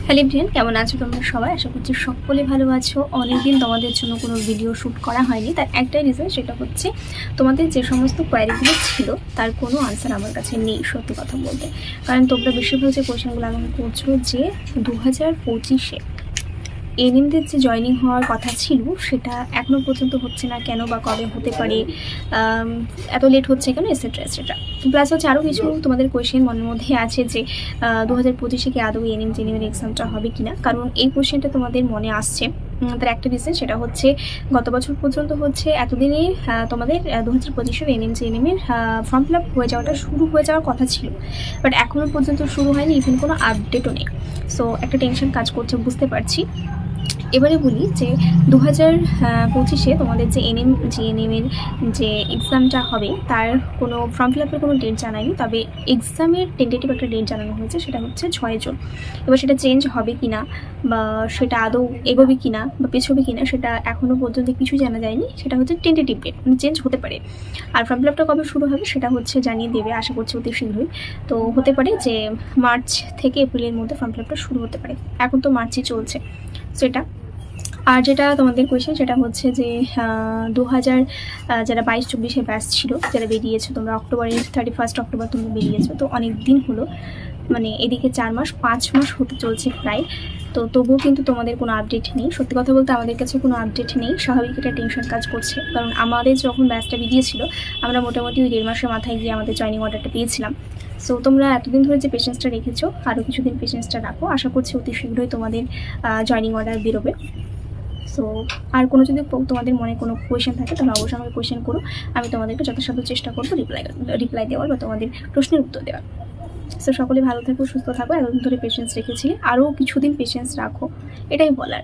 Hello everyone, কেমন আছো তোমরা সবাই? আশা করছি সকলে ভালো আছো। অনেকদিন তোমাদের জন্য কোনো ভিডিও শ্যুট করা হয়নি, তার একটাই রিজন, সেটা হচ্ছে তোমাদের যে সমস্ত কোয়ারিগুলো ছিল তার কোনো আনসার আমার কাছে নেই, সত্যি কথা বলতে। কারণ তোমরা বেশিরভাগ যে কোয়েশ্চেনগুলো আমাকে করছো যে 2025-এ এনএমদের যে জয়েনিং হওয়ার কথা ছিল সেটা এখনও পর্যন্ত হচ্ছে না কেন, বা কবে হতে পারে, এত লেট হচ্ছে কেন, এটসেট্রা এটসেট্রা। প্লাস হচ্ছে আরও কিছু তোমাদের কোয়েশ্চেন মনের মধ্যে আছে যে 2025-এ কি আদৌ এনএম জেনিমের এক্সামটা হবে কিনা। কারণ এই কোয়েশ্চেনটা তোমাদের মনে আসছে, তার একটা রিজন, সেটা হচ্ছে গত বছর পর্যন্ত হচ্ছে এতদিনে তোমাদের 2025-এর এনএম জেনিমের ফর্ম ফিল আপ হয়ে যাওয়াটা শুরু হয়ে যাওয়ার কথা ছিল, বাট এখনও পর্যন্ত শুরু হয়নি, ইভেন কোনো আপডেটও নেই। সো একটা টেনশন কাজ করছে, বুঝতে পারছি। এবারে বলি যে 2025-এ তোমাদের যে জিএনএমের যে এক্সামটা হবে তার কোনো ফর্ম ফিল আপের কোনো ডেট জানায়নি, তবে এক্সামের টেন্টেটিভ একটা ডেট জানানো হয়েছে, সেটা হচ্ছে 6 জুন। এবার সেটা চেঞ্জ হবে কি না, বা সেটা আদৌ এগোবে কি না বা পেছবে কি না, সেটা এখনও পর্যন্ত কিছুই জানা যায়নি। সেটা হচ্ছে টেন্টেটিভ ডেট, মানে চেঞ্জ হতে পারে। আর ফর্ম ফিল আপটা কবে শুরু হবে সেটা হচ্ছে জানিয়ে দেবে, আশা করছি অতি শীঘ্রই। তো হতে পারে যে মার্চ থেকে এপ্রিলের মধ্যে ফর্ম ফিল আপটা শুরু হতে পারে, এখন তো মার্চই চলছে সেটা। আর যেটা তোমাদের কোয়েশ্চেন সেটা হচ্ছে যে 2000 যারা 22-24-এ ব্যাচ ছিল, যারা বেরিয়েছো তোমরা অক্টোবরের 31 অক্টোবর তোমরা বেরিয়েছো, তো অনেক দিন হলো, মানে এদিকে 4 মাস 5 মাস হতে চলছে প্রায়। তো তবুও কিন্তু তোমাদের কোনো আপডেট নেই। সত্যি কথা বলতে আমাদের কাছে কোনো আপডেট নেই, স্বাভাবিক এটা টেনশন কাজ করছে। কারণ আমাদের যখন ব্যাচটা বেরিয়েছিল আমরা মোটামুটি ওই 1.5 মাসের মাথায় গিয়ে আমাদের জয়েনিং অর্ডারটা পেয়েছিলাম। সো তোমরা এতদিন ধরে যে পেশেন্সটা রেখেছো, আরও কিছুদিন পেশেন্সটা রাখো, আশা করছি অতি শীঘ্রই তোমাদের জয়েনিং অর্ডার বেরোবে। সো আর কোনো যদি তোমাদের মনে কোনো কোয়েশ্চেন থাকে তাহলে অবশ্যই আমাকে কোয়েশ্চেন করো, আমি তোমাদেরকে যথাসাধ্য চেষ্টা করবো রিপ্লাই দেওয়ার বা তোমাদের প্রশ্নের উত্তর দেওয়ার। সো সকলে ভালো থাকো, সুস্থ থাকো। এতদিন ধরে পেশেন্স রেখেছিলে, আরও কিছুদিন পেশেন্স রাখো, এটাই বলার।